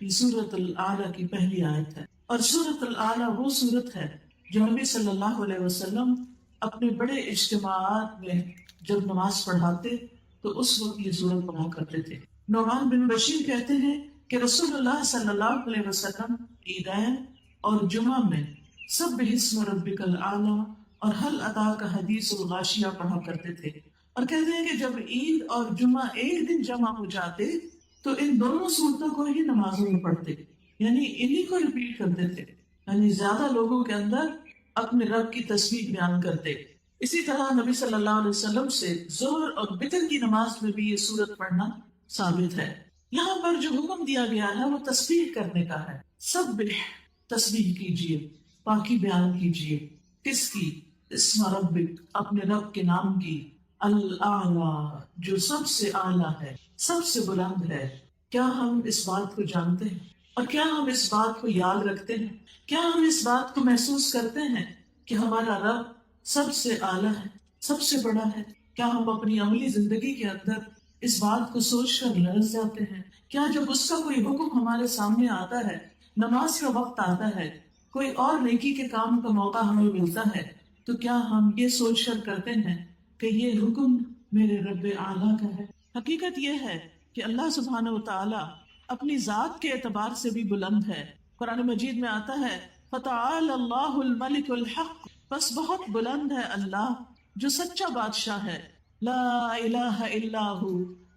یہ سورۃ الاعلیٰ کی پہلی آیت ہے، اور سورۃ الاعلیٰ وہ سورت ہے جو نبی صلی اللہ علیہ وسلم اپنے بڑے اجتماعات میں جب نماز پڑھاتے تو اس وقت یہ سورت پڑھا کرتے تھے۔ نعمان بن بشیر کہتے ہیں کہ رسول اللہ صلی اللہ علیہ وسلم عیدین اور جمعہ میں سبح اسم ربک الاعلیٰ اور هل اتاک حدیث الغاشیہ پڑھا کرتے تھے، اور کہتے ہیں کہ جب عید اور جمعہ ایک دن جمع ہو جاتے تو ان دونوں صورتوں کو ہی نمازوں میں پڑھتے، یعنی انہی کو ریپیٹ کرتے تھے، یعنی زیادہ لوگوں کے اندر اپنے رب کی تسبیح بیان کرتے۔ اسی طرح نبی صلی اللہ علیہ وسلم سے ظہر اور وتر کی نماز میں بھی یہ سورت پڑھنا ثابت ہے۔ یہاں پر جو حکم دیا گیا ہے وہ تسبیح کرنے کا ہے۔ سبح، تسبیح کیجیے، پاکی بیان کیجیے، کس کی؟ اسم ربک، اپنے رب کے نام کی، الاعلیٰ، جو سب سے اعلیٰ ہے، سب سے بلند ہے۔ کیا ہم اس بات کو جانتے ہیں اور کیا ہم اس بات کو یاد رکھتے ہیں؟ کیا ہم اس بات کو محسوس کرتے ہیں کہ ہمارا رب سب سے اعلیٰ ہے، سب سے بڑا ہے؟ کیا ہم اپنی عملی زندگی کے اندر اس بات کو سوچ کر لرز جاتے ہیں؟ کیا جب اس کا کوئی حکم ہمارے سامنے آتا ہے، نماز کا وقت آتا ہے، کوئی اور نیکی کے کام کا موقع ہمیں ملتا ہے، تو کیا ہم یہ سوچ کر کرتے ہیں کہ یہ حکم میرے رب اعلیٰ کا ہے؟ حقیقت یہ ہے کہ اللہ سبحانہ و تعالی اپنی ذات کے اعتبار سے بھی بلند ہے۔ قرآن مجید میں آتا ہے فَتَعَالَى اللَّهُ الْمَلِكُ الْحَقُّ، بس بہت بلند ہے اللہ جو سچا بادشاہ ہے، لا الہ الا ہو،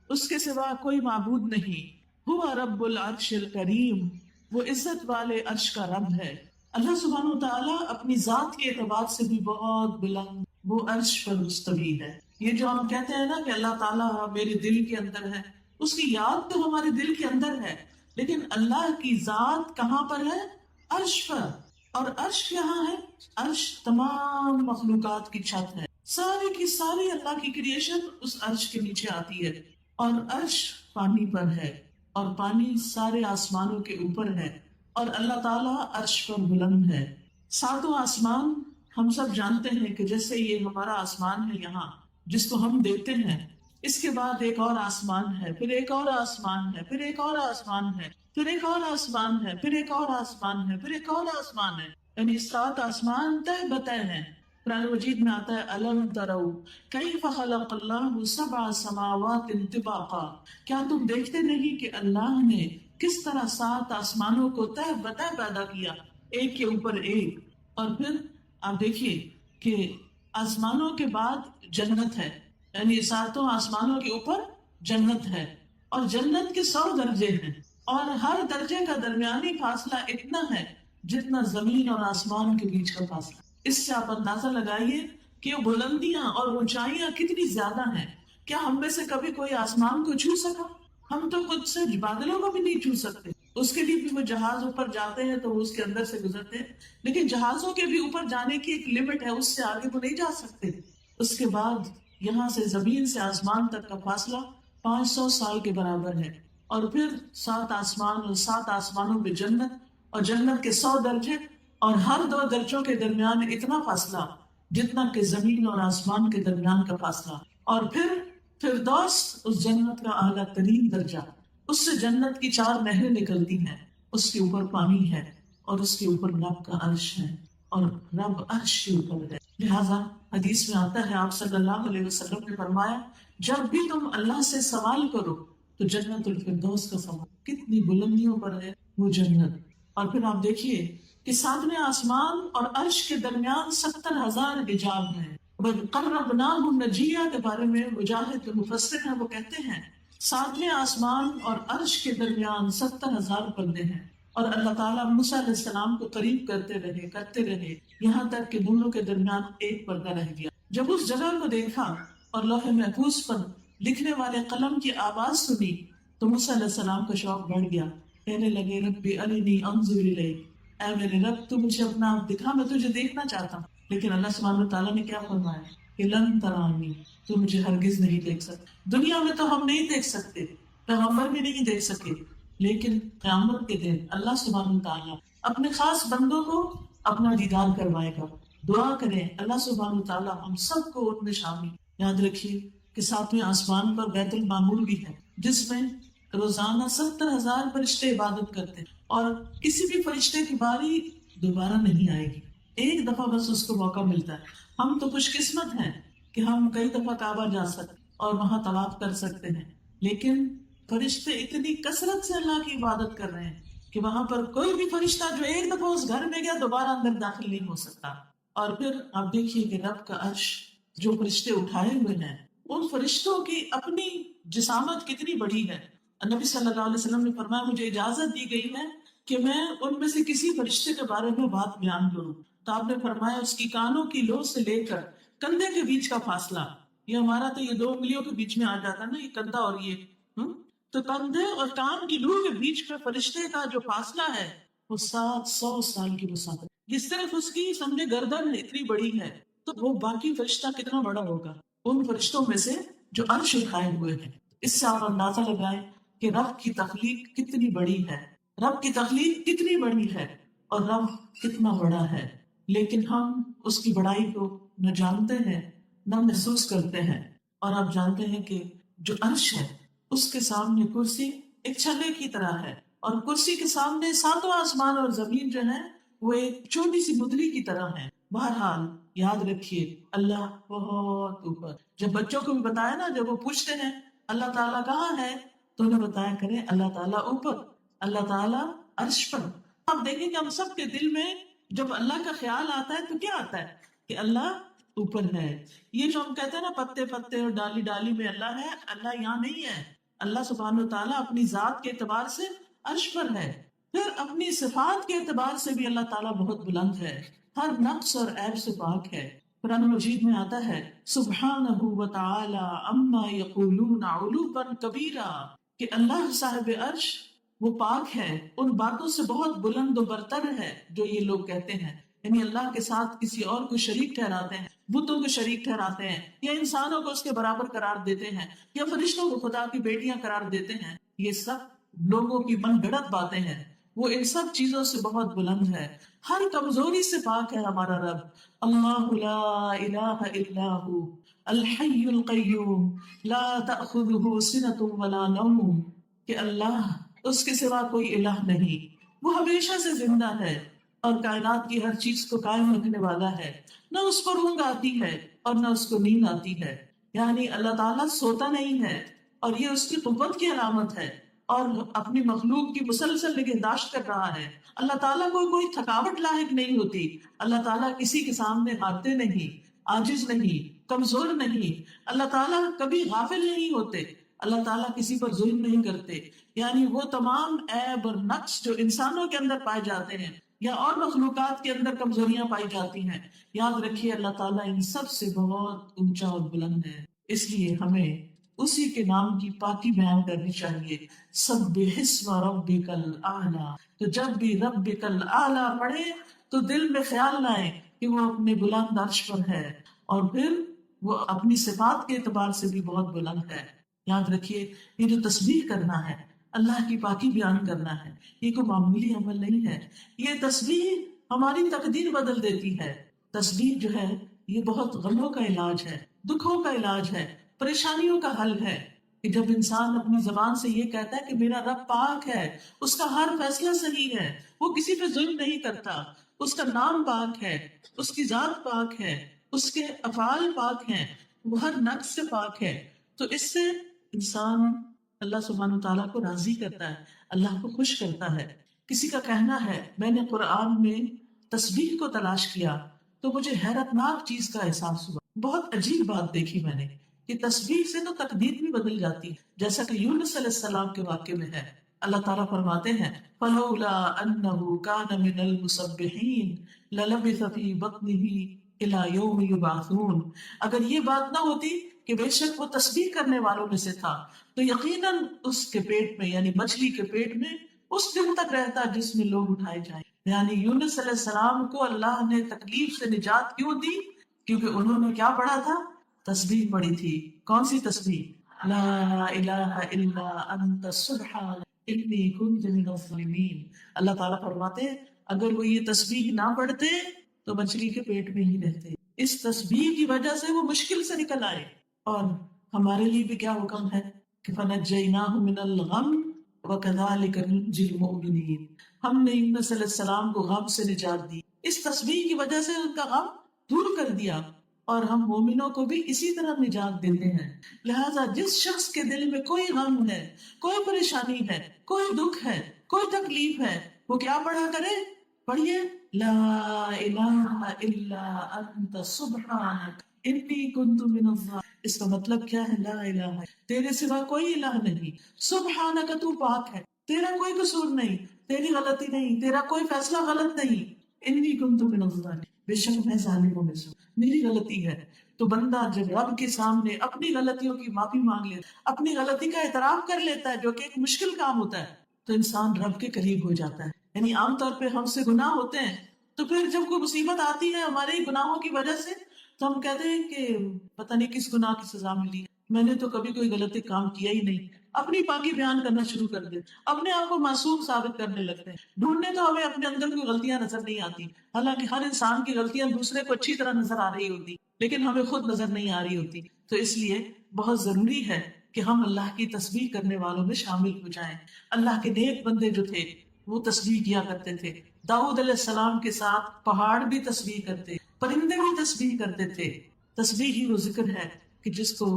اس کے سوا کوئی معبود نہیں، ہوا رب العرش الکریم، وہ عزت والے عرش کا رب ہے۔ اللہ سبحانہ و تعالیٰ اپنی ذات کے اعتبار سے بھی بہت بلند، وہ عرش پر مستوی ہے۔ یہ جو ہم کہتے ہیں نا کہ اللہ تعالیٰ میرے دل کے اندر ہے، اس کی یاد تو ہمارے دل کے اندر ہے، لیکن اللہ کی ذات کہاں پر ہے؟ عرش پر۔ اور عرش کہاں ہے؟ عرش تمام مخلوقات کی چھت ہے، ساری کی ساری اللہ کی کریشن اس عرش کے نیچے آتی ہے، اور عرش پانی پر ہے، اور پانی سارے آسمانوں کے اوپر ہے، اور اللہ تعالیٰ عرش پر بلند ہے۔ ساتوں آسمان ہم سب جانتے ہیں کہ جیسے یہ ہمارا آسمان ہے یہاں جس کو ہم دیکھتے ہیں، اس کے بعد ایک اور آسمان ہے، پھر ایک اور آسمان ہے، پھر ایک اور آسمان ہے، پھر ایک اور آسمان ہے، پھر ایک اور آسمان ہے، پھر ایک اور آسمان ہے، یعنی 7 آسمان تہ بتہ ہیں۔ قرآن مجید میں آتا ہے الم تروا کیف خلق اللہ 7 سماوات طباقا، کیا تم دیکھتے نہیں کہ اللہ نے کس طرح 7 آسمانوں کو تہ بتہ پیدا کیا، ایک کے اوپر ایک۔ اور پھر آپ دیکھیے کہ آسمانوں کے بعد جنت ہے، یعنی 7 آسمانوں کے اوپر جنت ہے، اور جنت کے 100 درجے ہیں، اور ہر درجے کا درمیانی فاصلہ اتنا ہے جتنا زمین اور آسمان کے بیچ کا فاصلہ۔ اس سے آپ اندازہ لگائیے کہ وہ بلندیاں اور اونچائیاں کتنی زیادہ ہیں۔ کیا ہم میں سے کبھی کوئی آسمان کو چھو سکا؟ ہم تو خود سے بادلوں کو بھی نہیں چھو سکتے۔ اس کے لیے بھی وہ جہاز اوپر جاتے ہیں تو وہ اس کے اندر سے گزرتے ہیں، لیکن جہازوں کے بھی اوپر جانے کی ایک لمٹ ہے، اس سے آگے وہ نہیں جا سکتے۔ اس کے بعد یہاں سے زمین سے آسمان تک کا فاصلہ 500 سال کے برابر ہے، اور پھر 7 آسمان اور 7 آسمانوں میں جنت، اور جنت کے 100 درجے، اور ہر 2 درجوں کے درمیان اتنا فاصلہ جتنا کہ زمین اور آسمان کے درمیان کا فاصلہ، اور پھر فردوس اس جنت کا اعلیٰ ترین درجہ، اس سے جنت کی 4 نہریں نکلتی ہیں، اس کے اوپر پانی ہے، اور اس کے اوپر رب کا عرش ہے، اور رب عرش کے اوپر ہے۔ لہٰذا حدیث میں آتا ہے آپ صلی اللہ علیہ وسلم نے فرمایا جب بھی تم اللہ سے سوال کرو تو جنت الفردوس کا سوال، کتنی بلندیوں پر ہے وہ جنت۔ اور پھر آپ دیکھیے کہ 7ویں آسمان اور عرش کے درمیان 70,000 حجاب ہیں۔ قربناہ النجیہ کے بارے میں مجاہد مفسر ہیں، وہ کہتے ہیں 7ویں آسمان اور عرش کے درمیان 70,000 پردے ہیں، اور اللہ تعالیٰ موسیٰ علیہ السلام کو قریب کرتے رہے یہاں تک کہ دونوں کے درمیان ایک پردہ رہ گیا۔ جب اس جگہ کو دیکھا اور لوح محفوظ پر لکھنے والے قلم کی آواز سنی تو موسیٰ علیہ السلام کا شوق بڑھ گیا، کہنے لگے ربی ارنی انظر الیک، اے میرے رب تو مجھے اپنا آپ دکھا، میں تجھے دیکھنا چاہتا ہوں۔ لیکن اللہ سبحانہ تعالیٰ نے کیا فرمایا کہ لن ترانی، تو مجھے ہرگز نہیں دیکھ سکتے۔ دنیا میں تو ہم نہیں دیکھ سکتے، پیغمبر بھی نہیں دیکھ سکے، لیکن قیامت کے دن اللہ سبحانہ تعالیٰ اپنے خاص بندوں کو اپنا دیدار کروائے گا۔ دعا کریں اللہ سبحانہ تعالیٰ ہم سب کو ان میں شامل۔ یاد رکھیے کہ 7ویں آسمان پر بیت المعمور بھی ہے، جس میں روزانہ 70,000 فرشتے عبادت کرتے ہیں، اور کسی بھی فرشتے کی باری دوبارہ نہیں آئے گی، ایک دفعہ بس اس کو موقع ملتا ہے۔ ہم تو خوش قسمت ہیں کہ ہم کئی دفعہ کعبہ جا سکتے اور وہاں طواف کر سکتے ہیں، لیکن فرشتے اتنی کثرت سے اللہ کی عبادت کر رہے ہیں کہ وہاں پر کوئی بھی فرشتہ جو ایک دفعہ اس گھر میں گیا دوبارہ اندر داخل نہیں ہو سکتا۔ اور پھر آپ دیکھیے کہ رب کا عرش جو فرشتے اٹھائے ہوئے ہیں، ان فرشتوں کی اپنی جسامت کتنی بڑی ہے۔ نبی صلی اللہ علیہ وسلم نے فرمایا مجھے اجازت دی گئی ہے کہ میں ان میں سے کسی فرشتے کے بارے میں بات بیان کروں، تو آپ نے فرمایا اس کی کانوں کی لو سے لے کر کندھے کے بیچ کا فاصلہ، یہ ہمارا تو یہ 2 انگلیوں کے بیچ میں آ جاتا نا، یہ کندھا اور یہ تو کندھے اور کان کی لو کے بیچ کا فرشتے کا جو فاصلہ ہے وہ 700 سال کی مسافت، جس طرف اس کی سمجھے گردن اتنی بڑی ہے، تو وہ باقی فرشتہ کتنا بڑا ہوگا ان فرشتوں میں سے جو عرش اٹھائے ہوئے ہیں۔ اس سے آپ اندازہ لگائیں کہ رب کی تخلیق کتنی بڑی ہے، رب کی تخلیق کتنی بڑی ہے اور رب کتنا بڑا ہے، لیکن ہم اس کی بڑائی کو نہ جانتے ہیں نہ محسوس کرتے ہیں۔ اور آپ جانتے ہیں کہ جو عرش ہے اس کے سامنے کرسی ایک چھلے کی طرح ہے، اور کرسی کے سامنے ساتوں آسمان اور زمین جو ہے وہ ایک چھوٹی سی مدری کی طرح ہے۔ بہرحال یاد رکھیے اللہ بہت اوپر۔ جب بچوں کو بھی بتایا نا، جب وہ پوچھتے ہیں اللہ تعالیٰ کہاں ہے تو انہیں بتایا کریں اللہ تعالیٰ اوپر، اللہ تعالیٰ عرش پر۔ آپ دیکھیں کہ ہم سب کے دل میں جب اللہ کا خیال آتا ہے تو کیا آتا ہے کہ اللہ اوپر ہے۔ یہ جو ہم کہتے ہیں نا پتے پتے اور ڈالی ڈالی میں اللہ ہے، اللہ یہاں نہیں ہے۔ اللہ سبحانہ و تعالیٰ اپنی ذات کے اعتبار سے عرش پر ہے، پھر اپنی صفات کے اعتبار سے بھی اللہ تعالیٰ بہت بلند ہے، ہر نقص اور عیب سے پاک ہے۔ قرآن مجید میں آتا ہے سبحانہ و تعالی عما یقولون علوا کبیرا، کہ اللہ صاحب عرش وہ پاک ہے ان باتوں سے بہت بلند و برتر ہے جو یہ لوگ کہتے ہیں، یعنی اللہ کے ساتھ کسی اور کو شریک ٹھہراتے ہیں، بتوں کو شریک ٹھہراتے ہیں، یا انسانوں کو اس کے برابر قرار دیتے ہیں، یا فرشتوں کو خدا کی بیٹیاں قرار دیتے ہیں۔ یہ سب لوگوں کی من گھڑت باتیں ہیں، وہ ان سب چیزوں سے بہت بلند ہے، ہر کمزوری سے پاک ہے ہمارا رب۔ اللہ لا الہ الا ہو الحی القیوم لا تأخذہ سنۃ ولا نوم، کہ اللہ اس کے سوا کوئی الہ نہیں، وہ ہمیشہ سے زندہ ہے اور کائنات کی ہر چیز کو قائم رکھنے والا ہے، نہ اس کو اونگ آتی ہے اور نہ اس کو نیند آتی ہے، یعنی اللہ تعالیٰ سوتا نہیں ہے، اور یہ اس کی قوت کی علامت ہے، اور اپنی مخلوق کی مسلسل نگہداشت کر رہا ہے۔ اللہ تعالیٰ کو کوئی تھکاوٹ لاحق نہیں ہوتی، اللہ تعالیٰ کسی کے سامنے ہارتے نہیں، عاجز نہیں، کمزور نہیں، اللہ تعالیٰ کبھی غافل نہیں ہوتے، اللہ تعالیٰ کسی پر ظلم نہیں کرتے، یعنی وہ تمام عیب اور نقص جو انسانوں کے اندر پائے جاتے ہیں یا اور مخلوقات کے اندر کمزوریاں پائی جاتی ہیں، یاد رکھیے اللہ تعالیٰ ان سب سے بہت اونچا اور بلند ہے۔ اس لیے ہمیں اسی کے نام کی پاکی بیان کرنی چاہیے، سبح اسم ربک الاعلی۔ تو جب بھی ربک الاعلی پڑھے تو دل میں خیال لائے کہ وہ اپنے بلند عرش پر ہے، اور پھر وہ اپنی صفات کے اعتبار سے بھی بہت بلند ہے۔ یاد رکھیے یہ جو تسبیح کرنا ہے، اللہ کی پاکی بیان کرنا ہے، یہ کوئی معمولی عمل نہیں ہے۔ یہ تسبیح ہماری تقدیر بدل دیتی ہے۔ تسبیح جو ہے یہ بہت غموں کا علاج ہے، دکھوں کا علاج ہے، پریشانیوں کا حل ہے، کہ جب انسان اپنی زبان سے یہ کہتا ہے کہ میرا رب پاک ہے، اس کا ہر فیصلہ صحیح ہے، وہ کسی پہ ظلم نہیں کرتا، اس کا نام پاک ہے، اس کی ذات پاک ہے، اس کے افعال پاک ہیں، وہ ہر نقص سے پاک ہے، تو اس سے انسان اللہ سبحانہ تعالیٰ کو راضی کرتا ہے، اللہ کو خوش کرتا ہے۔ کسی کا کہنا ہے میں نے قرآن میں تسبیح کو تلاش کیا تو مجھے حیرت ناک چیز کا احساس ہوا، بہت عجیب بات دیکھی میں نے کہ تسبیح سے تو تقدیر بھی بدل جاتی ہے، جیسا کہ یونس علیہ السلام کے واقعے میں ہے۔ اللہ تعالیٰ فرماتے ہیں فَلَوْلَا أَنَّهُ كَانَ مِنَ الْمُسَبِّحِينَ لَلَبِثَ فِي بَطْنِهِ إِلَى يَوْمِ يُبْعَثُونَ، اگر یہ بات نہ ہوتی کہ بے شک وہ تسبیح کرنے والوں میں سے تھا تو یقیناً اس کے پیٹ میں یعنی مچھلی کے پیٹ میں اس دن تک رہتا جس میں لوگ اٹھائے جائیں۔ یعنی یونس علیہ السلام کو اللہ نے تکلیف سے نجات کیوں دی؟ کیونکہ انہوں نے کیا پڑھا تھا؟ تسبیح پڑھی تھی۔ کون سی تسبیح؟ لا الہ الا انت سبحانک انی کنت من الظالمین۔ اللہ تعالیٰ فرماتے ہیں اگر وہ یہ تسبیح نہ پڑھتے تو مچھلی کے پیٹ میں ہی رہتے۔ اس تسبیح کی وجہ سے وہ مشکل سے نکل آئے۔ اور ہمارے لیے بھی کیا حکم ہے کہ فنجیناہ من الغم وَكَذَلِكَ نُنْجِي الْمُؤْمِنِينَ، ہم نے یونس علیہ السلام کو غم سے نجات دی، اس تسبیح کی وجہ سے ان کا غم دور کر دیا، اور ہم مومنوں کو بھی اسی طرح نجات دیتے ہیں۔ لہٰذا جس شخص کے دل میں کوئی غم ہے، کوئی پریشانی ہے، کوئی دکھ ہے، کوئی تکلیف ہے، وہ کیا پڑھا کرے؟ پڑھیے لا الہ الا انت سبحانک انی کنت من الظالمین۔ اس کا مطلب کیا ہے؟ لا الہ، تیرے سوا کوئی الہ نہیں، سبحانک، تو پاک ہے، تیرا کوئی قصور نہیں، تیری غلطی نہیں، تیرا کوئی فیصلہ غلط نہیں، انی کنت من الظالمین، بے شک میں ظالموں میں سے ہوں، میری غلطی ہے۔ تو بندہ جب رب کے سامنے اپنی غلطیوں کی معافی مانگ لیتا، اپنی غلطی کا اعتراف کر لیتا ہے، جو کہ ایک مشکل کام ہوتا ہے، تو انسان رب کے قریب ہو جاتا ہے۔ یعنی عام طور پہ ہم سے گناہ ہوتے ہیں، تو پھر جب کوئی مصیبت آتی ہے ہمارے گناہوں کی وجہ سے، تو ہم کہتے ہیں کہ پتہ نہیں کس گناہ کی سزا ملی، میں نے تو کبھی کوئی غلطی کام کیا ہی نہیں، اپنی پاکی بیان کرنا شروع کر دے، اپنے آپ کو معصوم ثابت کرنے لگتے ہیں۔ ڈھونڈنے تو ہمیں اپنے اندر کوئی غلطیاں نظر نہیں آتی، حالانکہ ہر انسان کی غلطیاں دوسرے کو اچھی طرح نظر آ رہی ہوتی، لیکن ہمیں خود نظر نہیں آ رہی ہوتی۔ تو اس لیے بہت ضروری ہے کہ ہم اللہ کی تسبیح کرنے والوں میں شامل ہو جائیں۔ اللہ کے نیک بندے جو تھے وہ تسبیح کیا کرتے تھے۔ داؤد علیہ السلام کے ساتھ پہاڑ بھی تسبیح کرتے، پرندے بھی تسبیح کرتے تھے۔ تسبیح ہی وہ ذکر ہے کہ جس کو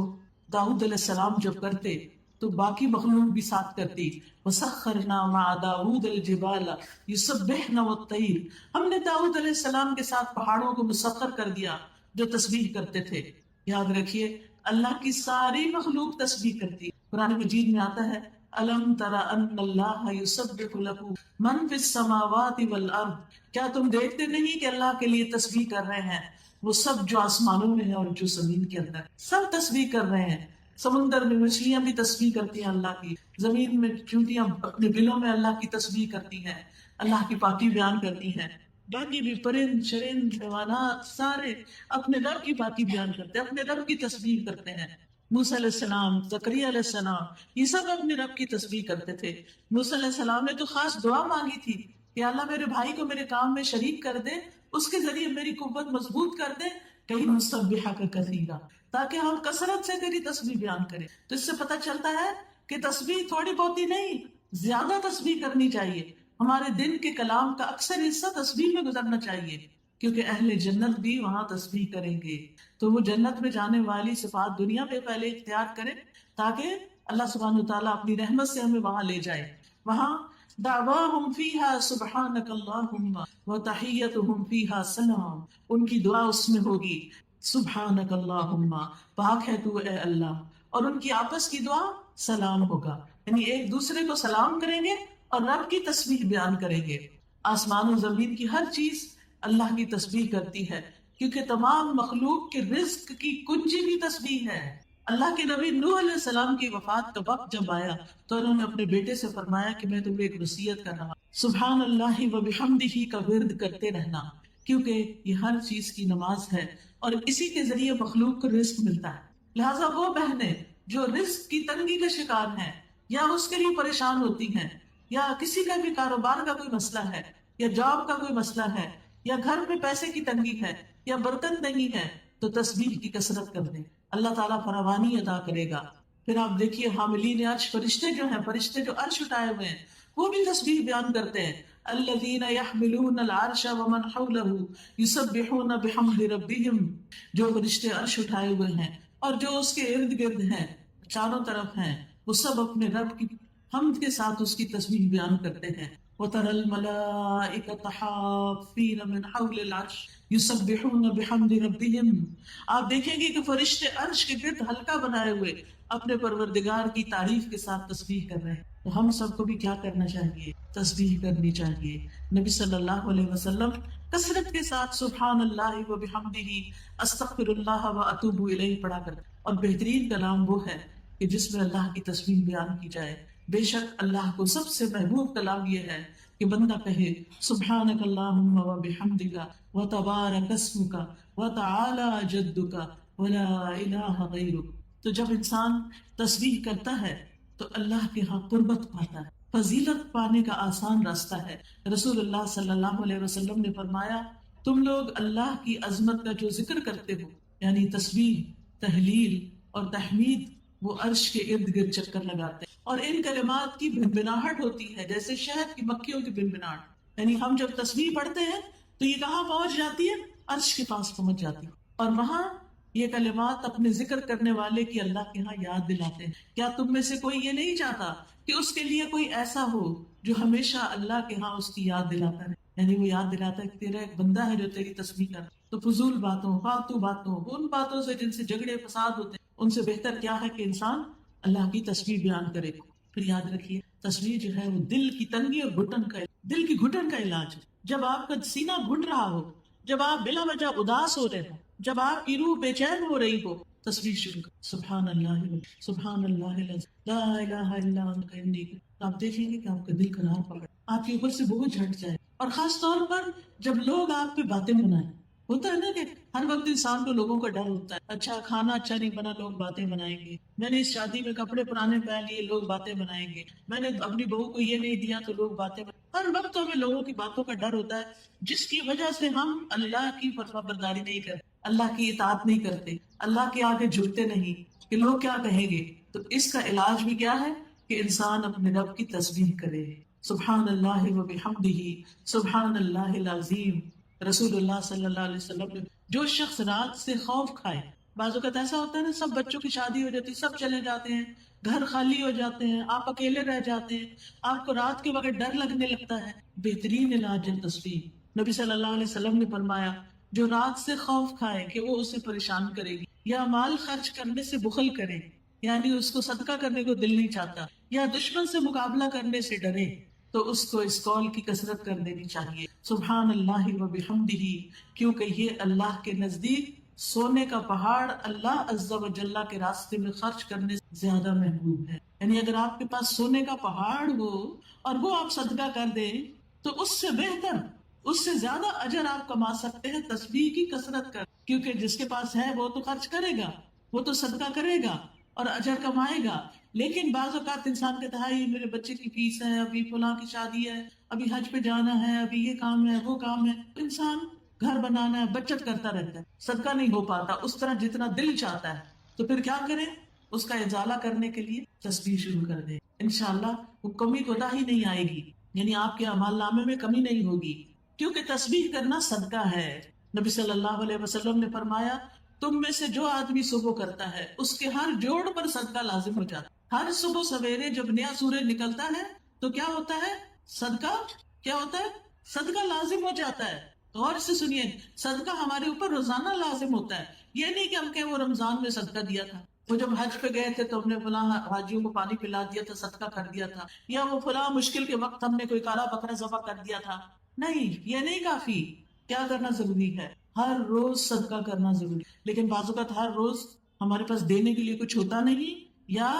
داؤد علیہ السلام جب کرتے تو باقی مخلوق بھی ساتھ کرتی۔ وَسَخَّرْنَا مَعَ دَاوُودَ الْجِبَالَ يُسَبِّحْنَ وَالطَّيْرَ، ہم نے داؤد علیہ السلام کے ساتھ پہاڑوں کو مسخر کر دیا جو تسبیح کرتے تھے۔ یاد رکھیے اللہ کی ساری مخلوق تسبیح کرتی۔ قرآن مجید میں آتا ہے أَلَمْ تَرَ أَنَّ اللَّهَ يُسَبِّحُ لَهُ مَنْ فِي السَّمَاوَاتِ وَالْأَرْضِ، کیا تم دیکھتے نہیں کہ اللہ کے لیے تسبیح کر رہے ہیں وہ سب جو آسمانوں میں ہیں اور جو زمین کے اندر، سب تسبیح کر رہے ہیں۔ سمندر میں مچھلیاں بھی تسبیح کرتی ہیں اللہ کی، زمین میں چونٹیاں اپنے بلوں میں اللہ کی تسبیح کرتی ہیں، اللہ کی پاکی بیان کرتی ہیں۔ باقی بھی پرند شرند حیوانات سارے اپنے رب کی پاکی بیان کرتے ہیں، اپنے رب کی تسبیح کرتے ہیں۔ موسیٰ علیہ السلام، زکریا علیہ السلام، یہ سب اپنے رب کی تسبیح کرتے تھے۔ موسیٰ علیہ السلام نے تو خاص دعا مانگی تھی کہ اللہ میرے بھائی کو میرے کام میں شریک کر دے، اس کے ذریعے میری قوت مضبوط کر دے، کہیں نسبحک کثیرا، تاکہ ہم کثرت سے تیری تسبیح بیان کریں۔ تو اس سے پتہ چلتا ہے کہ تسبیح تھوڑی بہت ہی نہیں، زیادہ تسبیح کرنی چاہیے۔ ہمارے دن کے کلام کا اکثر حصہ تسبیح میں گزرنا چاہیے، کیونکہ اہل جنت بھی وہاں تسبیح کریں گے۔ تو وہ جنت میں جانے والی صفات دنیا میں پہلے اختیار کریں تاکہ اللہ سبحانہ وتعالیٰ اپنی رحمت سے ہمیں وہاں لے جائے۔ وہاں دعواہم فیہا سبحانک اللہم وتحیتہم فیہا سلام، ان کی دعا اس میں ہوگی سبحانک اللہم، پاک ہے تو اے اللہ، اور ان کی آپس کی دعا سلام ہوگا، یعنی ایک دوسرے کو سلام کریں گے اور رب کی تسبیح بیان کریں گے۔ آسمان و زمین کی ہر چیز اللہ کی تسبیح کرتی ہے، کیونکہ تمام مخلوق کے رزق کی کنجی بھی تسبیح ہے۔ اللہ کے نبی نوح علیہ السلام کی وفات کا وقت جب آیا تو انہوں نے اپنے بیٹے سے فرمایا کہ میں تمہیں ایک وصیت کر رہا ہوں، سبحان اللہ و بحمدہ کا ورد کرتے رہنا، کیونکہ یہ ہر چیز کی نماز ہے اور اسی کے ذریعے مخلوق کو رزق ملتا ہے۔ لہٰذا وہ بہنیں جو رزق کی تنگی کا شکار ہیں یا اس کے لیے پریشان ہوتی ہیں، یا کسی کا بھی کاروبار کا کوئی مسئلہ ہے، یا جاب کا کوئی مسئلہ ہے، یا گھر میں پیسے کی تنگی ہے، یا برکت نہیں ہے، تو تسبیح کی کثرت کر دیں، اللہ تعالیٰ فراوانی عطا کرے گا۔ پھر آپ دیکھیے حاملین عرش فرشتے جو ہیں، فرشتے جو عرش اٹھائے ہوئے ہیں، وہ بھی تسبیح بیان کرتے ہیں۔ الذین یحملون العرش ومن حولہ یسبحون بحمد ربہم، جو فرشتے عرش اٹھائے ہوئے ہیں اور جو اس کے ارد گرد ہیں، چاروں طرف ہیں، وہ سب اپنے رب کی حمد کے ساتھ اس کی تسبیح بیان کرتے ہیں۔ وَتَرَى الْمَلَائِكَةَ حَافِّينَ مِنْ حَوْلِ الْعَرْشِ يُسَبِّحُونَ بِحَمْدِ رَبِّهِمْ، آپ دیکھیں گے کہ فرشتے عرش کے گرد حلقہ بنائے ہوئے اپنے پروردگار کی تعریف کے ساتھ تسبیح کر رہے ہیں۔ تو ہم سب کو بھی کیا کرنا چاہیے؟ تسبیح کرنی چاہیے۔ نبی صلی اللہ علیہ وسلم کثرت کے ساتھ سبحان اللہ و بحمدہ، استغفر اللہ و اتوب الیہ پڑھا کر، اور بہترین کلام وہ ہے کہ جس میں اللہ کی تسبیح بیان کی جائے۔ بے شک اللہ کو سب سے محبوب کلام یہ ہے کہ بندہ کہے سبحانک اللہم و بحمدک و تبارک اسمک و تعالی جدک و لا الہ غیرک۔ تو جب انسان تسبیح کرتا ہے تو اللہ کے ہاں قربت پاتا ہے، فضیلت پانے کا آسان راستہ ہے۔ رسول اللہ صلی اللہ علیہ وسلم نے فرمایا تم لوگ اللہ کی عظمت کا جو ذکر کرتے ہو، یعنی تسبیح، تحلیل اور تحمید، وہ عرش کے ارد گرد چکر لگاتے ہیں۔ اور ان کلمات کی بنبناہٹ ہوتی ہے جیسے شہد کی مکھیوں کی بنبناہٹ. یعنی ہم جب تسبیح پڑھتے ہیں تو یہ کہاں پہنچ جاتی ہے؟ عرش کے پاس پہنچ جاتی ہے، اور وہاں یہ کلمات اپنے ذکر کرنے والے کی اللہ کے ہاں یاد دلاتے ہیں. کیا تم میں سے کوئی یہ نہیں چاہتا کہ اس کے لیے کوئی ایسا ہو جو ہمیشہ اللہ کے ہاں اس کی یاد دلاتا ہے؟ یعنی وہ یاد دلاتا ہے کہ تیرا ایک بندہ ہے جو تیری تسبیح کر. تو فضول باتوں، فالتو باتوں، ان باتوں سے جن سے جھگڑے فساد ہوتے ہیں، ان سے بہتر کیا ہے کہ انسان اللہ کی تسبیح بیان کرے. پھر یاد رکھیے تسبیح جو ہے وہ دل کی تنگی اور دل کی گھٹن کا علاج ہے. جب آپ کا سینہ گھٹ رہا ہو، جب آپ بلا وجہ اداس ہو رہے ہو، جب آپ کی روح بے چین ہو رہی ہو، تسبیح شروع کر. سبحان اللہ، سبحان اللہ لا الہ الا انت انی. آپ دیکھیں گے کہ آپ کا دل قرار پکڑ، آپ کے اوپر سے بوجھ ہٹ جائے. اور خاص طور پر جب لوگ آپ پہ باتیں بنائیں. ہوتا ہے نا کہ ہر وقت انسان کو لوگوں کا ڈر ہوتا ہے، اچھا کھانا اچھا نہیں بنا لوگ باتیں بنائیں گے، میں نے اس شادی میں کپڑے پرانے پہن لیے لوگ باتیں بنائیں گے، میں نے اپنی بہو کو یہ نہیں دیا تو لوگ باتیں ہر وقت ہمیں لوگوں کی باتوں کا ڈر ہوتا ہے، جس کی وجہ سے ہم اللہ کی فرما برداری نہیں کرتے، اللہ کی اطاعت نہیں کرتے، اللہ کے آگے جھکتے نہیں کہ لوگ کیا کہیں گے. تو اس کا علاج بھی کیا ہے کہ انسان اپنے رب کی تسبیح کرے. سبحان اللہ و بحمدہ، سبحان اللہ العظیم. رسول اللہ صلی اللہ علیہ وسلم نے جو شخص رات سے خوف کھائے، بعض اوقات ایسا ہوتا ہے نا سب بچوں کی شادی ہو جاتی، سب چلے جاتے ہیں، گھر خالی ہو جاتے ہیں، آپ اکیلے رہ جاتے ہیں، آپ کو رات کے وقت ڈر لگنے لگتا ہے. بہترین علاج ہے تسبیح. نبی صلی اللہ علیہ وسلم نے فرمایا جو رات سے خوف کھائے کہ وہ اسے پریشان کرے گی، یا مال خرچ کرنے سے بخل کرے، یعنی اس کو صدقہ کرنے کو دل نہیں چاہتا، یا دشمن سے مقابلہ کرنے سے ڈرے، تو اس کو اس قول کی کثرت کر دینی چاہیے سبحان اللہ و بحمدہ، کیونکہ یہ اللہ کے نزدیک سونے کا پہاڑ اللہ عز و جل کے راستے میں خرچ کرنے سے زیادہ محبوب ہے. یعنی اگر آپ کے پاس سونے کا پہاڑ ہو اور وہ آپ صدقہ کر دیں تو اس سے بہتر، اس سے زیادہ اجر آپ کما سکتے ہیں تسبیح کی کثرت کر. کیونکہ جس کے پاس ہے وہ تو خرچ کرے گا، وہ تو صدقہ کرے گا اور اجر کمائے گا. لیکن بعض اوقات انسان کہتا ہے میرے بچے کی فیس ہے، ابھی فلاں کی شادی ہے، ابھی حج پہ جانا ہے، ابھی یہ کام ہے وہ کام ہے. انسان گھر بنانا ہے، بچت کرتا رہتا ہے، صدقہ نہیں ہو پاتا اس طرح جتنا دل چاہتا ہے. تو پھر کیا کریں؟ اس کا ازالہ کرنے کے لیے تسبیح شروع کر دیں. انشاءاللہ وہ کمی کوتاہی نہیں آئے گی، یعنی آپ کے اعمال نامے میں کمی نہیں ہوگی، کیونکہ تسبیح کرنا صدقہ ہے. نبی صلی اللہ علیہ وسلم نے فرمایا تم میں سے جو آدمی صبح کرتا ہے اس کے ہر جوڑ پر صدقہ لازم ہو جاتا ہے. ہر صبح سویرے جب نیا سورج نکلتا ہے تو کیا ہوتا ہے؟ صدقہ کیا ہوتا ہے؟ صدقہ لازم ہو جاتا ہے. غور سے سنیے، صدقہ ہمارے اوپر روزانہ لازم ہوتا ہے. یہ نہیں کہ ہم کہیں وہ رمضان میں صدقہ دیا تھا، وہ جب حج پہ گئے تھے تو ہم نے فلاں حاجیوں کو پانی پلا دیا تھا، صدقہ کر دیا تھا، یا وہ فلاں مشکل کے وقت ہم نے کوئی کالا بکرا ذبح کر دیا تھا. نہیں، یہ نہیں کافی. کیا کرنا ضروری ہے؟ ہر روز صدقہ کرنا ضروری. لیکن بعض اوقات ہر روز ہمارے پاس دینے کے لیے کچھ ہوتا نہیں یا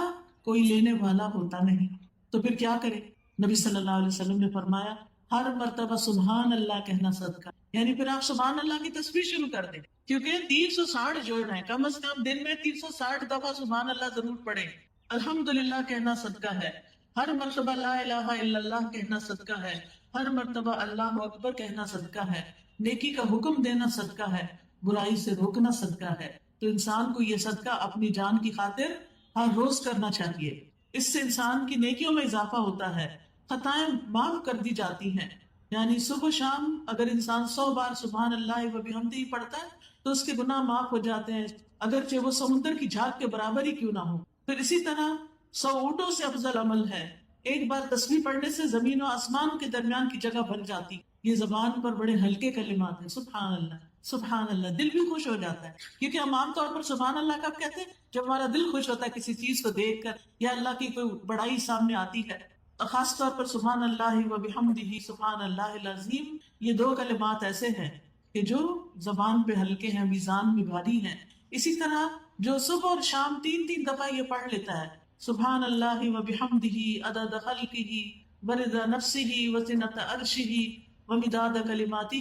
کوئی لینے والا ہوتا نہیں، تو پھر کیا کرے؟ نبی صلی اللہ علیہ وسلم نے فرمایا ہر مرتبہ سبحان اللہ کہنا صدقہ. یعنی پھر آپ سبحان اللہ کی تسبیح شروع کر دیں، کیونکہ 360 جوڑ ہیں، کم از کم دن میں 360 دفعہ سبحان اللہ ضرور پڑھیں. الحمدللہ کہنا صدقہ ہے، ہر مرتبہ لا الہ الا اللہ کہنا صدقہ ہے، ہر مرتبہ اللہ اکبر کہنا صدقہ ہے، نیکی کا حکم دینا صدقہ ہے، برائی سے روکنا صدقہ ہے. تو انسان کو یہ صدقہ اپنی جان کی خاطر ہر روز کرنا چاہیے. اس سے انسان کی نیکیوں میں اضافہ ہوتا ہے، خطائیں معاف کر دی جاتی ہیں. یعنی صبح شام اگر انسان 100 بار سبحان اللہ و بحمدہ پڑھتا ہے تو اس کے گناہ معاف ہو جاتے ہیں، اگرچہ وہ سمندر کی جھاگ کے برابر ہی کیوں نہ ہو. پھر اسی طرح 100 اونٹوں سے افضل عمل ہے. ایک بار تسبیح پڑھنے سے زمین و آسمان کے درمیان کی جگہ بھر جاتی. یہ زبان پر بڑے ہلکے کلمات ہیں، سبحان اللہ سبحان اللہ. دل بھی خوش ہو جاتا ہے، کیونکہ ہم عام طور پر سبحان اللہ کب کہتے ہیں؟ جب ہمارا دل خوش ہوتا ہے کسی چیز کو دیکھ کر یا اللہ کی کوئی بڑائی سامنے آتی ہے. خاص طور پر سبحان اللہ و بحمدہ سبحان اللہ العظیم، یہ دو کلمات ایسے ہیں کہ جو زبان پہ ہلکے ہیں، میزان میں بھاری ہیں. اسی طرح جو صبح اور شام 3 دفعہ یہ پڑھ لیتا ہے سبحان اللہ و بحمدہ عدد خلقہ ورضا نفسہ وزنۃ عرشہ ومداد کلماتہ،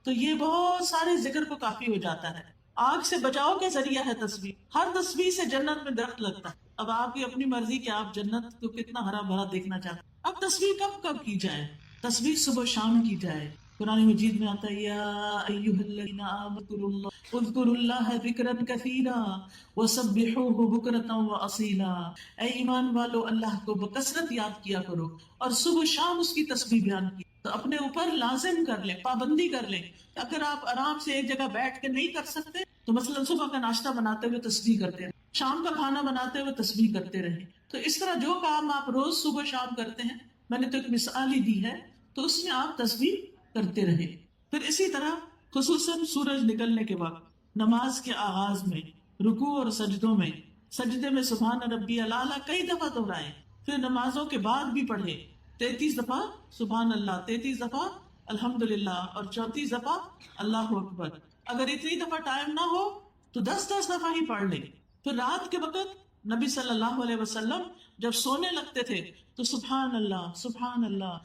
تو یہ بہت سارے ذکر کو کافی ہو جاتا ہے. آگ سے بچاؤ کے ذریعہ ہے تسبیح. ہر تسبیح سے جنت میں درخت لگتا ہے. اب آپ کی اپنی مرضی کہ آپ جنت کو کتنا ہرا بھرا دیکھنا چاہتے ہیں. اب تسبیح کب کب کی جائے؟ تسبیح صبح شام کی جائے. قرآن مجید میں آتا ہے یا ایھا الذین آمنوا اذکروا اللہ ذکرا کثیرا وسبحوہ بکرۃ واصیلا، اے ایمان والو اللہ کو بکثرت یاد کیا کرو اور صبح و شام اس کی تسبیح بیان کی۔ تو اپنے اوپر لازم کر لیں، پابندی کر لیں۔ اگر آپ آرام سے ایک جگہ بیٹھ کے نہیں کر سکتے تو مثلا صبح کا ناشتہ بناتے ہوئے تسبیح کرتے رہیں، شام کا کھانا بناتے ہوئے تسبیح کرتے رہیں۔ تو اس طرح جو کام آپ روز صبح شام کرتے ہیں، میں نے تو ایک مثال ہی دی ہے، تو اس میں آپ تسبیح کرتے رہے۔ پھر اسی طرح خصوصاً سورج نکلنے کے وقت نماز کے آغاز میں رکوع اور سجدوں میں، سجدے میں سبحان ربی الاعلیٰ کئی دفعہ دہرائیں، پھر نمازوں کے بعد بھی پڑھیں 33 دفعہ سبحان اللہ، 33 دفعہ الحمدللہ اور 34 دفعہ اللہ اکبر۔ اگر اتنی دفعہ ٹائم نہ ہو تو 10 دفعہ ہی پڑھ لیں۔ پھر رات کے وقت نبی صلی اللہ علیہ وسلم جب سونے لگتے تھے تو سبحان اللہ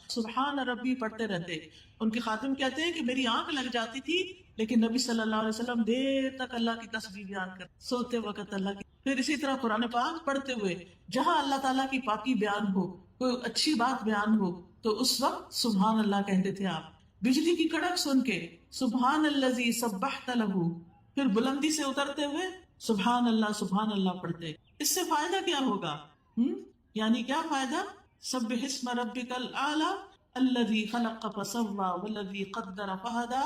سبحان ربی پڑھتے رہتے۔ ان کے خادم کہتے ہیں کہ میری آنکھ لگ جاتی تھی، لیکن نبی صلی اللہ علیہ وسلم دیر تک اللہ کی تسبیح بیان کرتے، سوتے وقت اللہ کی۔ پھر اسی طرح قرآن پاک پڑھتے ہوئے جہاں اللہ تعالیٰ کی پاکی بیان ہو، کوئی اچھی بات بیان ہو، تو اس وقت سبحان اللہ کہتے تھے آپ۔ بجلی کی کڑک سن کے سبحان الذی سبحت لہ، پھر بلندی سے اترتے ہوئے سبحان اللہ پڑھتے۔ اس سے فائدہ کیا ہوگا؟ یعنی کیا فائدہ؟ سبح اسم ربک الاعلی الذی خلق فسوی والذی قدر فہدی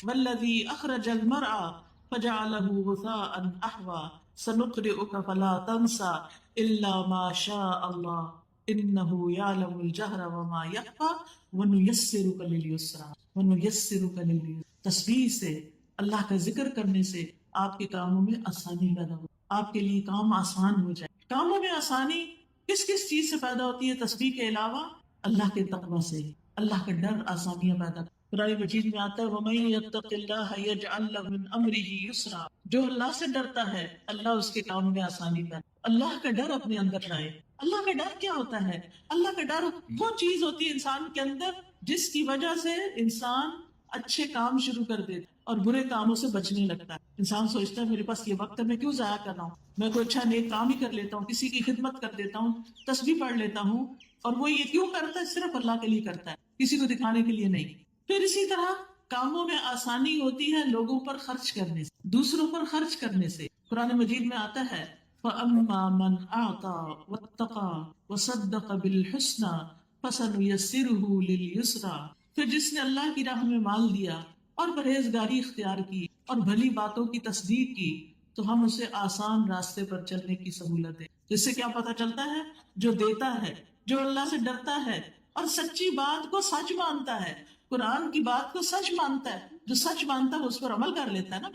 والذی اخرج المرعى فجعله غثاء احوى سنقرئک فلا تنسى الا ما شاء الله انه يعلم الجهر وما يخفى ونيسرک لليسرى۔ تسبیح سے، اللہ کا ذکر کرنے سے آپ کے کاموں میں آسانی پیدا ہو، آپ کے لیے کام آسان ہو جائے۔ کاموں میں آسانی کس کس چیز سے پیدا ہوتی ہے تسبیح کے علاوہ؟ اللہ کے تقوی سے، اللہ کا ڈر آسانیاں پیدا کرتا ہے۔ قرآن مجید میں آتا ہے وَمَن يَتَّقِ اللَّهَ يَجْعَل لَّهُ مِنْ أَمْرِهِ يُسْرًا، جو اللہ سے ڈرتا ہے اللہ اس کے کام میں آسانی پیدا۔ اللہ کا ڈر اپنے اندر لائے۔ اللہ کا ڈر کیا ہوتا ہے؟ اللہ کا ڈر وہ چیز ہوتی ہے انسان کے اندر جس کی وجہ سے انسان اچھے کام شروع کر دیتا اور برے کاموں سے بچنے لگتا ہے۔ انسان سوچتا ہے میرے پاس یہ وقت ہے، میں کیوں ضائع کر رہا ہوں، میں کوئی اچھا نیک کام ہی کر لیتا ہوں، کسی کی خدمت کر دیتا ہوں، تسبیح پڑھ لیتا ہوں۔ اور وہ یہ کیوں کرتا ہے؟ صرف اللہ کے لیے کرتا ہے، کسی کو دکھانے کے لیے نہیں۔ پھر اسی طرح کاموں میں آسانی ہوتی ہے لوگوں پر خرچ کرنے سے، دوسروں پر خرچ کرنے سے۔ قرآن مجید میں آتا ہے فَأَمَّا مَنْ أَعْطَى وَاتَّقَى وَصَدَّقَ بِالْحُسْنَى فَسَنُيَسِّرُهُ لِلْيُسْرَى، پھر جس نے اللہ کی راہ میں مال دیا اور پرہیزگاری اختیار کی اور بھلی باتوں کی تصدیق کی تو ہم اسے آسان راستے پر چلنے کی سہولت دیں۔ جس سے کیا پتہ چلتا ہے؟ جو دیتا ہے، جو اللہ سے ڈرتا ہے اور سچی بات کو سچ مانتا ہے، قرآن کی بات کو سچ مانتا ہے، جو سچ مانتا ہے اس پر عمل کر لیتا ہے نا۔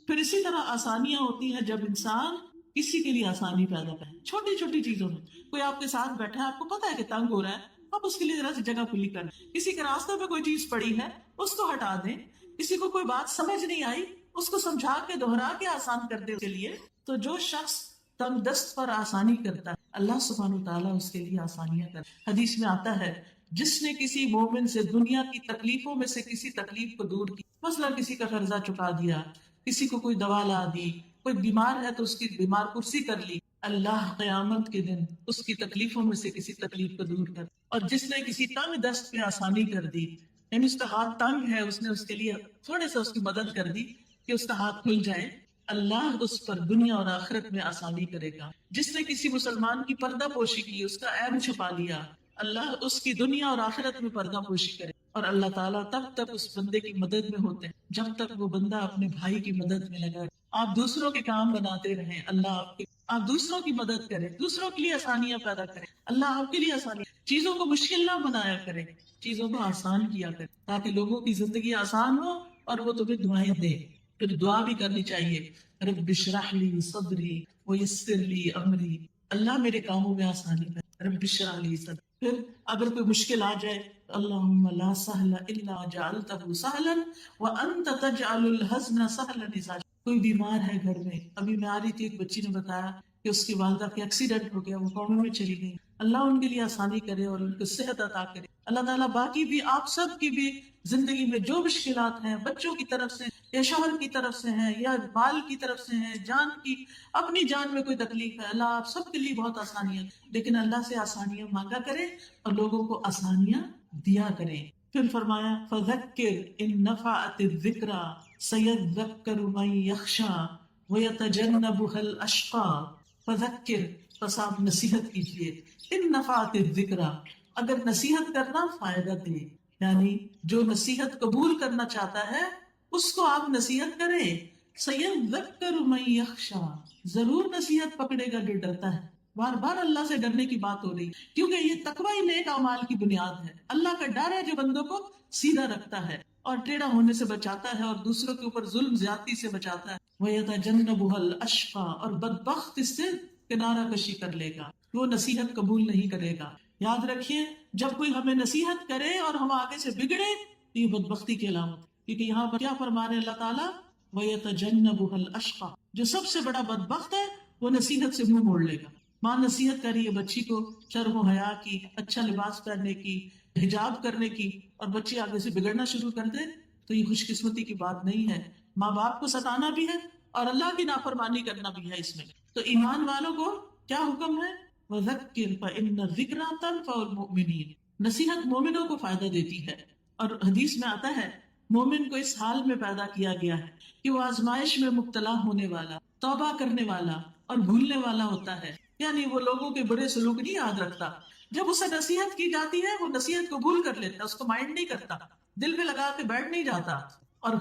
پھر اسی طرح آسانیاں ہوتی ہیں جب انسان کسی کے لیے آسانی پیدا کرے، چھوٹی چھوٹی چیزوں میں۔ کوئی آپ کے ساتھ بیٹھا ہے، آپ کو پتا ہے کہ تنگ ہو رہا ہے، آپ اس کے لیے ذرا سی جگہ کھلی کر دیں۔ کسی کے راستے پہ کوئی چیز پڑی ہے اس کو ہٹا دیں، کسی کو کوئی بات سمجھ نہیں آئی اس کو سمجھا کے دہرا کے آسان کر دے اس کے لیے۔ تو جو شخص تنگ دست پر آسانی کرتا ہے اللہ سبحانہ وتعالیٰ اس کے لیے آسانیاں کرتا ہے۔ حدیث میں آتا ہے جس نے کسی مومن سے دنیا کی تکلیفوں میں سے کسی تکلیف کو دور کی، مثلا کسی کا قرضہ چکا دیا، کسی کو کوئی دوا لا دی، کوئی بیمار ہے تو اس کی بیمار کرسی کر لی، اللہ قیامت کے دن اس کی تکلیفوں میں سے کسی تکلیف کو دور کر۔ اور جس نے کسی تنگ دست پہ آسانی کر دی، یعنی اس کا ہاتھ تنگ ہے، اس نے اس کے لیے تھوڑے سے اس کی مدد کر دی کہ اس کا ہاتھ کھل جائے، اللہ اس پر دنیا اور آخرت میں آسانی کرے گا۔ جس نے کسی مسلمان کی پردہ پوشی کی، اس کا عیب چھپا لیا، اللہ اس کی دنیا اور آخرت میں پردہ پوشی کرے۔ اور اللہ تعالیٰ تب تک اس بندے کی مدد میں ہوتے ہیں جب تک وہ بندہ اپنے بھائی کی مدد میں لگا۔ آپ دوسروں کے کام بناتے رہیں، اللہ آپ دوسروں کی مدد کریں، دوسروں کے لیے آسانیاں پیدا کریں، اللہ آپ کے لیے آسانی، چیزوں کو مشکل نہ بنایا کریں، چیزوں کو آسان کیا کریں تاکہ لوگوں کی زندگی آسان ہو اور وہ تمہیں دعائیں دے۔ پھر دعا بھی کرنی چاہیے، رب اشرح لی صدری ویسر لی امری، اللہ میرے کاموں میں آسانی کر، رب اشرح لی صدری۔ پھر اگر کوئی مشکل آ جائے اللہم لا سہل الا جعلتہ سہلا وانت تجعل الحزن سہلا اذا شئت۔ کوئی بیمار ہے گھر میں، ابھی میں آ رہی تھی، ایک بچی نے بتایا کہ اس کی والدہ کا ایکسیڈنٹ ہو گیا، وہ قوموں میں چلی گئی، اللہ ان کے لیے آسانی کرے اور ان کو صحت عطا کرے۔ اللہ تعالیٰ باقی بھی آپ سب کی بھی زندگی میں جو مشکلات ہیں، بچوں کی طرف سے یا شوہر کی طرف سے ہیں یا مال کی طرف سے ہیں، جان کی، اپنی جان میں کوئی تکلیف ہے، اللہ آپ سب کے لیے بہت آسانیاں، لیکن اللہ سے آسانیاں مانگا کریں اور لوگوں کو آسانیاں دیا کریں۔ پھر فرمایا فذکر ان نفعت الذکرى سیذکر من یخشی ویتجنبها الاشقی. فذکر، پس آپ نصیحت کیجیے، ان نفعت الذکرى، اگر نصیحت کرنا فائدہ دے، یعنی جو نصیحت قبول کرنا چاہتا ہے اس کو آپ نصیحت کریں. سیذکر من یخشی، ضرور نصیحت پکڑے گا جو ڈرتا ہے. بار بار اللہ سے ڈرنے کی بات ہو رہی ہے، کیونکہ یہ تقوی ہی نیک اعمال کی بنیاد ہے. اللہ کا ڈر ہے جو بندوں کو سیدھا رکھتا ہے اور ٹیڑھا ہونے سے بچاتا ہے اور دوسروں کے اوپر ظلم زیادتی سے بچاتا ہے. وَيَتَجَنَّبُهَا الْأَشْقَى، اور بدبخت اس سے کنارہ کشی کر لے گا، وہ نصیحت قبول نہیں کرے گا. یاد رکھیے جب کوئی ہمیں نصیحت کرے اور ہم آگے سے بگڑے تو یہ بدبختی کی علامت، کیونکہ یہاں پر کیا فرما رہے اللہ تعالیٰ، وَيَتَجَنَّبُهَا الْأَشْقَى، جو سب سے بڑا بدبخت ہے وہ نصیحت سے منہ موڑ لے گا. ماں نصیحت کر رہی ہے بچی کو شرم و حیا کی، اچھا لباس پہننے کی، حجاب کرنے کی، اور بچی آگے سے بگڑنا شروع کر دے تو یہ خوش قسمتی کی بات نہیں ہے. ماں باپ کو ستانا بھی ہے اور اللہ کی نافرمانی کرنا بھی ہے اس میں. تو ایمان والوں کو کیا حکم ہے، وَذَكِّرْ فَإِنَّ الذِّكْرَىٰ تَنفَعُ الْمُؤْمِنِينَ، نصیحت مومنوں کو فائدہ دیتی ہے. اور حدیث میں آتا ہے مومن کو اس حال میں پیدا کیا گیا ہے کہ وہ آزمائش میں مبتلا ہونے والا، توبہ کرنے والا اور بھولنے والا ہوتا ہے. یعنی وہ لوگوں کے برے سلوک نہیں یاد رکھتا، جب اسے نصیحت کی جاتی ہے وہ نصیحت قبول کر لیتا، اس کو مائنڈ نہیں کرتا، دل پہ لگا کے بیٹھ نہیں جاتا. اور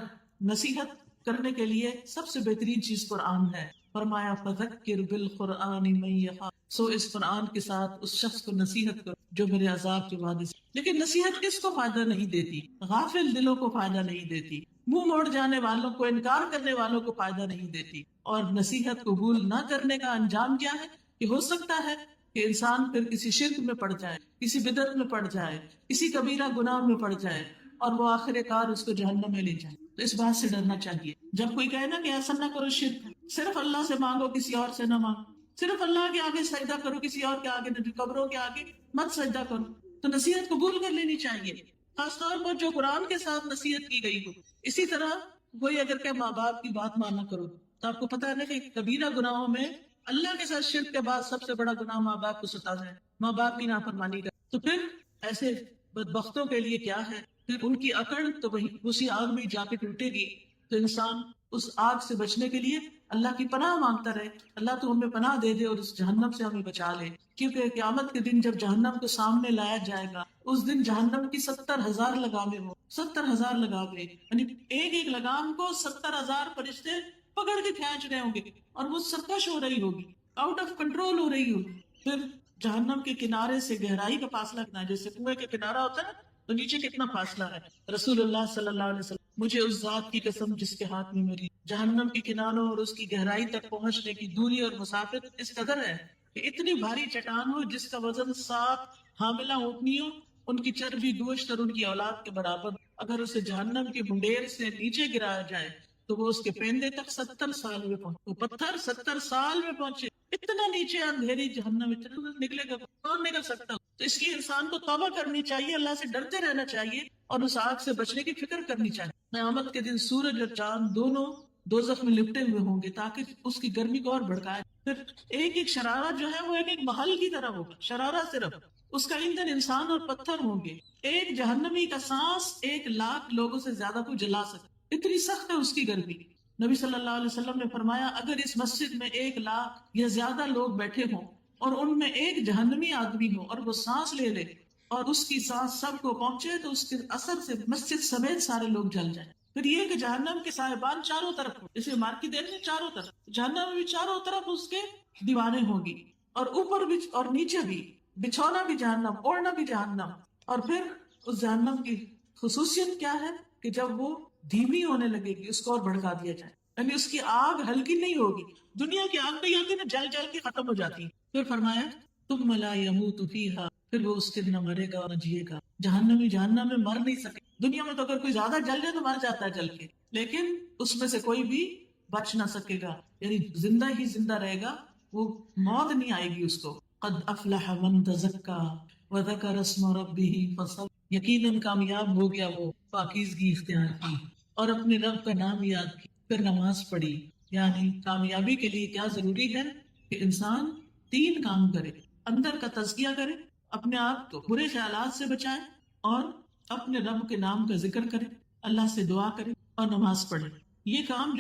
نصیحت کرنے کے لیے سب سے بہترین چیز قرآن ہے. فرمایا فذکر بالقرآن من یخاف، سو اس قرآن کے ساتھ اس شخص کو نصیحت کرو جو میرے عذاب کے بعد. لیکن نصیحت کس کو فائدہ نہیں دیتی؟ غافل دلوں کو فائدہ نہیں دیتی، منہ موڑ جانے والوں کو، انکار کرنے والوں کو فائدہ نہیں دیتی. اور نصیحت قبول نہ کرنے کا انجام کیا ہے کہ ہو سکتا ہے کہ انسان پھر کسی شرک میں پڑ جائے، کسی بدعت میں پڑ جائے، کسی کبیرہ گناہ میں پڑ جائے اور وہ آخر کار اس کو جہنم میں لے جائے. تو اس بات سے ڈرنا چاہیے. جب کوئی کہے نا کہ ایسا نہ کرو، شرک ہے، صرف اللہ سے مانگو، کسی اور سے نہ مانگو، صرف اللہ کے آگے سجدہ کرو، کسی اور کے آگے نہ، قبروں کے آگے مت سجدہ کرو، تو نصیحت قبول کر لینی چاہیے، خاص طور پر جو قرآن کے ساتھ نصیحت کی گئی ہو. اسی طرح وہی اگر کہ ماں باپ کی بات مانا کرو، تو آپ کو پتا ہے نا کہ کبیرہ گناہوں میں اللہ کے ساتھ شرک کے بعد سب سے بڑا گناہ ماں باپ کو ستانا ہے، ماں باپ کی نافرمانی کا. تو پھر ایسے بدبختوں کے لیے کیا ہے، پھر ان کی اکڑ تو وہی اسی آگ میں جا کے ٹوٹے گی. تو انسان اس آگ سے بچنے کے لیے اللہ کی پناہ مانگتا رہے، اللہ تو ہمیں پناہ دے دے اور اس جہنم سے ہمیں بچا لے. کیونکہ قیامت کے دن جب جہنم کو سامنے لایا جائے گا، اس دن جہنم کی 70,000 لگامیں ہوں، 70,000 لگامیں، یعنی ایک ایک لگام کو 70,000 فرشتے پکڑ کے کھینچ رہے ہوں گے اور وہ سرکش ہو رہی ہوگی، آؤٹ آف کنٹرول ہو رہی ہوگی. پھر جہنم کے کنارے سے گہرائی کا فاصلہ کتنا ہے، جیسے کنویں کا کنارہ ہوتا ہے تو نیچے کتنا فاصلہ ہے. رسول اللہ صلی اللہ علیہ وسلم، مجھے اس ذات کی قسم جس کے ہاتھ میں میری جہنم کے کناروں اور اس کی گہرائی تک پہنچنے کی دوری اور مسافت اس قدر ہے کہ اتنی بھاری چٹان ہو جس کا وزن 7 حاملہ اونٹنیوں، ان کی چربی گوشت اور ان کی اولاد کے برابر، اگر اسے جہنم کی منڈیر سے نیچے گرایا جائے تو وہ اس کے پیندے تک 70 سال میں پہنچے. وہ پتھر 70 سال میں پہنچے، اتنا نیچے اندھیری جہنم، اتنا نکلے گا کون نکل سکتا. تو اس لیے انسان کو توبہ کرنی چاہیے، اللہ سے ڈرتے رہنا چاہیے اور اس آگ سے بچنے کی فکر کرنی چاہیے. قیامت کے دن سورج اور چاند دونوں دوزخ میں لپٹے ہوئے ہوں گے تاکہ اس کی گرمی کو اور بھڑکائے. پھر ایک ایک شرارہ جو ہے وہ ایک ایک محل کی طرح ہوگا، شرارہ صرف اس کا ایندھن انسان اور پتھر ہوں گے. ایک جہنمی کا سانس 1,00,000 لوگوں سے زیادہ کو جلا سکتا، اتنی سخت ہے اس کی گرمی. نبی صلی اللہ علیہ وسلم نے فرمایا اگر اس مسجد میں 1,00,000 یا زیادہ لوگ بیٹھے ہوں اور ان میں ایک جہنمی آدمی ہو اور وہ سانس لے لے اور اس کی سانس سب کو پہنچے تو اس کے اثر سے مسجد سمیت سارے لوگ جل جائیں. پھر یہ کہ جہنم کے صاحبان چاروں طرف ہو، جیسے مارکیٹ دیکھ لیں چاروں طرف، جہنم میں بھی چاروں طرف اس کے دیوانیں ہوگی اور اوپر بھی اور نیچے بھی، بچھونا بھی جہنم، اوڑھنا بھی جہنم. اور پھر اس جہنم کی خصوصیت کیا ہے کہ جب وہ دھیمی ہونے لگے گی اس کو اور بھڑکا دیا جائے، یعنی اس کی آگ ہلکی نہیں ہوگی. دنیا کی آگ نہیں ہوتی نا، جل جل کے ختم ہو جاتی. پھر فرمایا ثم لا يموت فيها، پھر وہ اس دن نہ مرے گا نہ جیے گا. جہنمی جہنم میں مر نہیں سکے. دنیا میں تو اگر کوئی زیادہ جل جائے تو مر جاتا ہے جل کے، لیکن اس میں سے کوئی بھی بچ نہ سکے گا، یعنی زندہ ہی زندہ رہے گا، وہ موت نہیں آئے گی اس کو. قد افلح من تزکا وذکر اسم ربہ فصلی، یقیناً کامیاب ہو گیا وہ پاکیزگی اختیار کی اور اپنے رب کا نام یاد کی، پھر نماز پڑھی. یعنی کامیابی کے لیے کیا ضروری ہے کہ انسان 3 کام کرے، اندر کا تزکیہ کرے، اپنے آپ کو برے خیالات سے بچائے اور اپنے رب کے نام کا ذکر کرے، اللہ سے دعا کرے اور نماز پڑھے. یہ کام جو